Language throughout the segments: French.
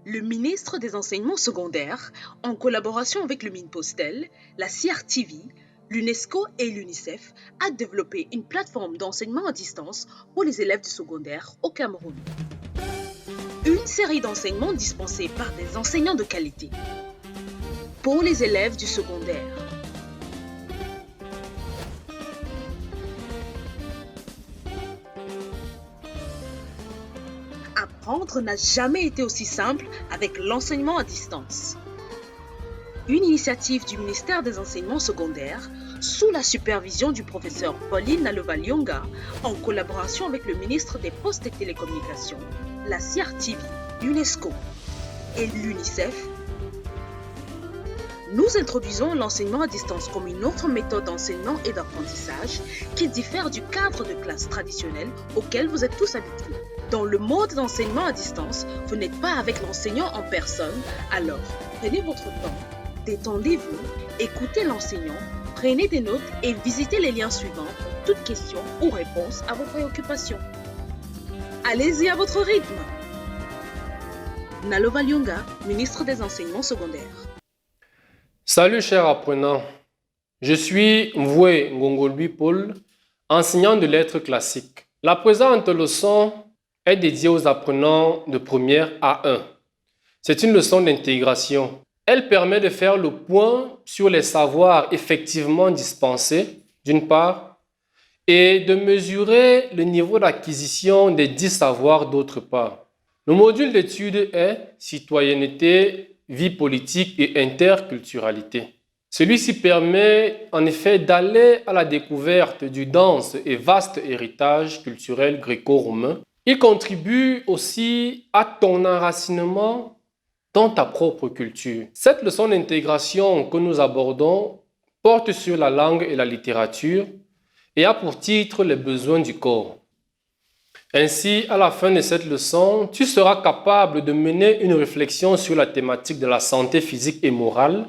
Le ministre des Enseignements secondaires, en collaboration avec le Minpostel, la CRTV, l'UNESCO et l'UNICEF, a développé une plateforme d'enseignement à distance pour les élèves du secondaire au Cameroun. Une série d'enseignements dispensés par des enseignants de qualité pour les élèves du secondaire. Apprendre n'a jamais été aussi simple avec l'enseignement à distance. Une initiative du ministère des Enseignements secondaires sous la supervision du professeur Pauline Nalova-Lyonga en collaboration avec le ministre des Postes et Télécommunications, la CRTV, l'UNESCO et l'UNICEF. Nous introduisons l'enseignement à distance comme une autre méthode d'enseignement et d'apprentissage qui diffère du cadre de classe traditionnel auquel vous êtes tous habitués. Dans le mode d'enseignement à distance, vous n'êtes pas avec l'enseignant en personne, alors prenez votre temps, détendez-vous, écoutez l'enseignant, prenez des notes et visitez les liens suivants pour toute question ou réponse à vos préoccupations. Allez-y à votre rythme. Nalova-Lyonga, ministre des Enseignements secondaires. Salut chers apprenants, je suis Mvoué Ngongolbi Paul, enseignant de lettres classiques. La présente leçon est dédiée aux apprenants de première A1. C'est une leçon d'intégration. Elle permet de faire le point sur les savoirs effectivement dispensés, d'une part, et de mesurer le niveau d'acquisition des 10 savoirs, d'autre part. Le module d'étude est citoyenneté, vie politique et interculturalité. Celui-ci permet en effet d'aller à la découverte du dense et vaste héritage culturel gréco-romain. Il contribue aussi à ton enracinement dans ta propre culture. Cette leçon d'intégration que nous abordons porte sur la langue et la littérature et a pour titre les besoins du corps. Ainsi, à la fin de cette leçon, tu seras capable de mener une réflexion sur la thématique de la santé physique et morale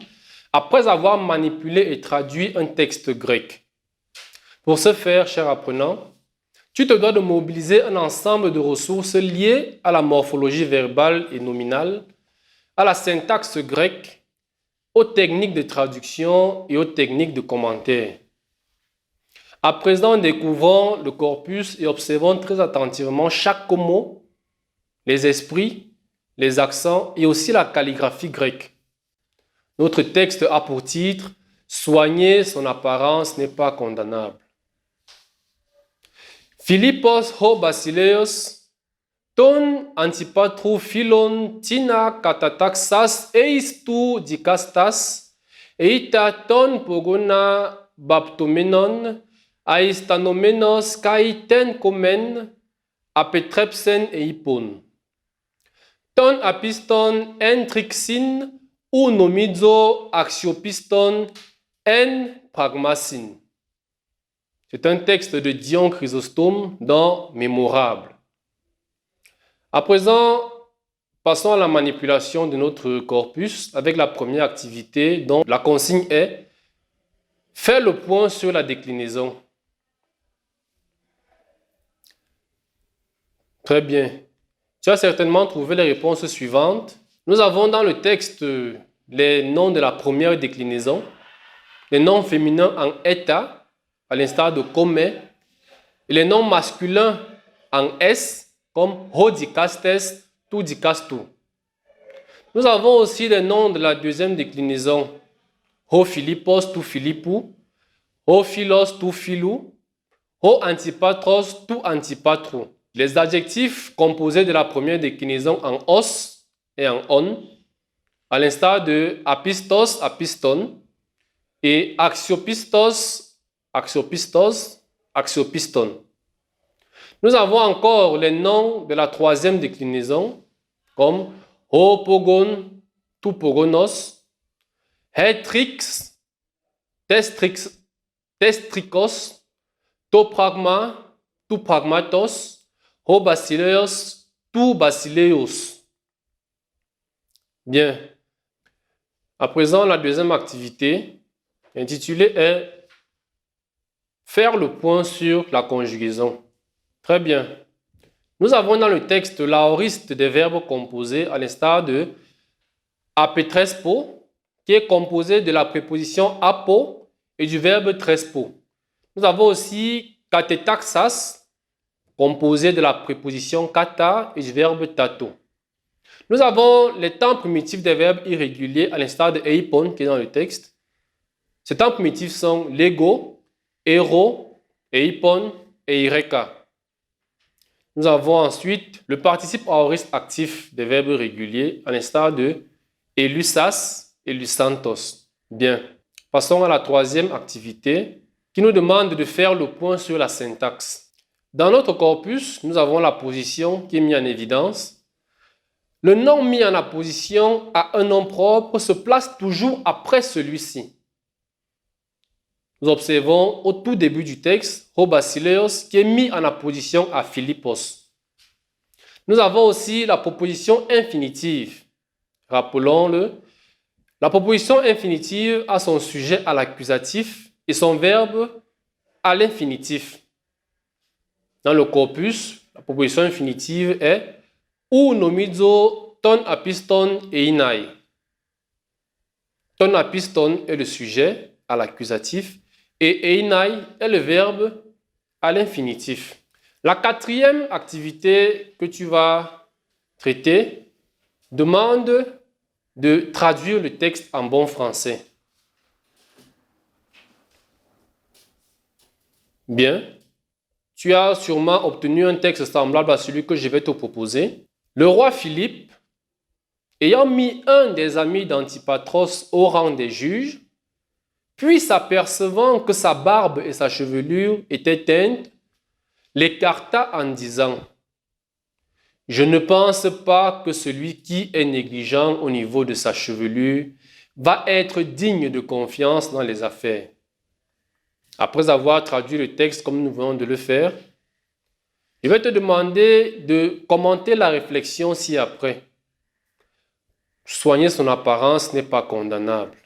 après avoir manipulé et traduit un texte grec. Pour ce faire, cher apprenant, tu te dois de mobiliser un ensemble de ressources liées à la morphologie verbale et nominale, à la syntaxe grecque, aux techniques de traduction et aux techniques de commentaire. À présent, découvrons le corpus et observons très attentivement chaque mot, les esprits, les accents et aussi la calligraphie grecque. Notre texte a pour titre « Soigner son apparence n'est pas condamnable ». Philippos ho basileos, ton antipatru philon tina katataxas eis tu dikastas, eita ton pogona baptomenon, aistanomenos kai ten komen, apetrepsen e hippon. Ton apiston en trixin, ou nomidzo axiopiston en pragmasin. C'est un texte de Dion Chrysostome dans Mémorable. À présent, passons à la manipulation de notre corpus avec la première activité dont la consigne est « Faire le point sur la déclinaison ». Très bien. Tu as certainement trouvé les réponses suivantes. Nous avons dans le texte les noms de la première déclinaison, les noms féminins en eta, à l'instar de comé, et les noms masculins en s, comme ho dikastes, tu dikastu. Nous avons aussi les noms de la deuxième déclinaison, ho philippos, tu philippou, ho philos, tu philou, ho antipatros, tu antipatru. Les adjectifs composés de la première déclinaison en os et en on, à l'instar de apistos, apiston, et axiopistos, axiopistos, axiopiston. Nous avons encore les noms de la troisième déclinaison, comme hopogon, tu pogonos, hetrix, testrikos, topragma, tu pragmatos, ho basileos, tu basileos. Bien. À présent, la deuxième activité intitulée est faire le point sur la conjugaison. Très bien. Nous avons dans le texte l'aoriste des verbes composés à l'instar de apetrespo, qui est composé de la préposition apo et du verbe trespo. Nous avons aussi katetaxas, composé de la préposition kata et du verbe tato. Nous avons les temps primitifs des verbes irréguliers à l'instar de eipon qui est dans le texte. Ces temps primitifs sont lego, ero, eipon et ireka. Nous avons ensuite le participe aoriste actif des verbes réguliers à l'instar de elusas et lusantos. Bien, passons à la troisième activité qui nous demande de faire le point sur la syntaxe. Dans notre corpus, nous avons la position qui est mise en évidence. Le nom mis en apposition à un nom propre se place toujours après celui-ci. Nous observons au tout début du texte Hobasileos qui est mis en apposition à Philippos. Nous avons aussi la proposition infinitive. Rappelons-le, la proposition infinitive a son sujet à l'accusatif et son verbe à l'infinitif. Dans le corpus, la proposition infinitive est ou nomizo ton apiston einai. Ton apiston est le sujet à l'accusatif et einai est le verbe à l'infinitif. La quatrième activité que tu vas traiter demande de traduire le texte en bon français. Bien, tu as sûrement obtenu un texte semblable à celui que je vais te proposer. Le roi Philippe, ayant mis un des amis d'Antipatros au rang des juges, puis s'apercevant que sa barbe et sa chevelure étaient teintes, l'écarta en disant « Je ne pense pas que celui qui est négligent au niveau de sa chevelure va être digne de confiance dans les affaires. » Après avoir traduit le texte comme nous venons de le faire, je vais te demander de commenter la réflexion ci-après. Soigner son apparence n'est pas condamnable.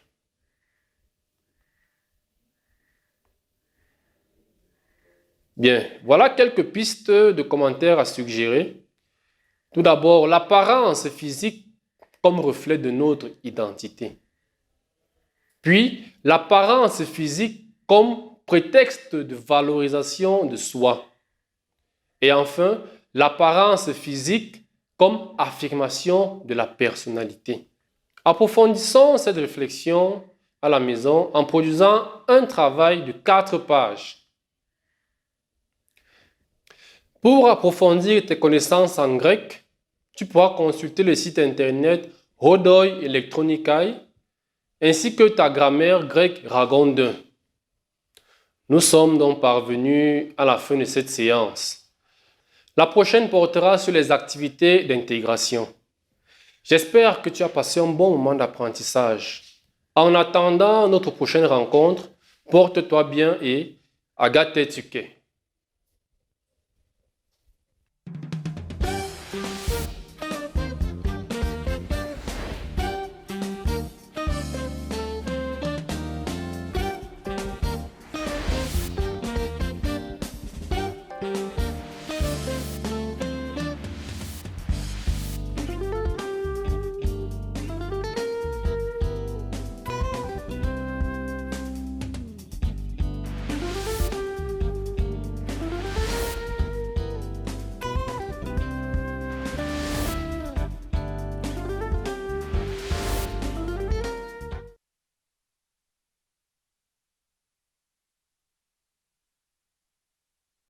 Bien, voilà quelques pistes de commentaires à suggérer. Tout d'abord, l'apparence physique comme reflet de notre identité. Puis, l'apparence physique comme prétexte de valorisation de soi. Et enfin, l'apparence physique comme affirmation de la personnalité. Approfondissons cette réflexion à la maison en produisant un travail de 4 pages. Pour approfondir tes connaissances en grec, tu pourras consulter le site internet Hodoi Electronikai ainsi que ta grammaire grecque Ragon 2. Nous sommes donc parvenus à la fin de cette séance. La prochaine portera sur les activités d'intégration. J'espère que tu as passé un bon moment d'apprentissage. En attendant notre prochaine rencontre, porte-toi bien et agate tuke.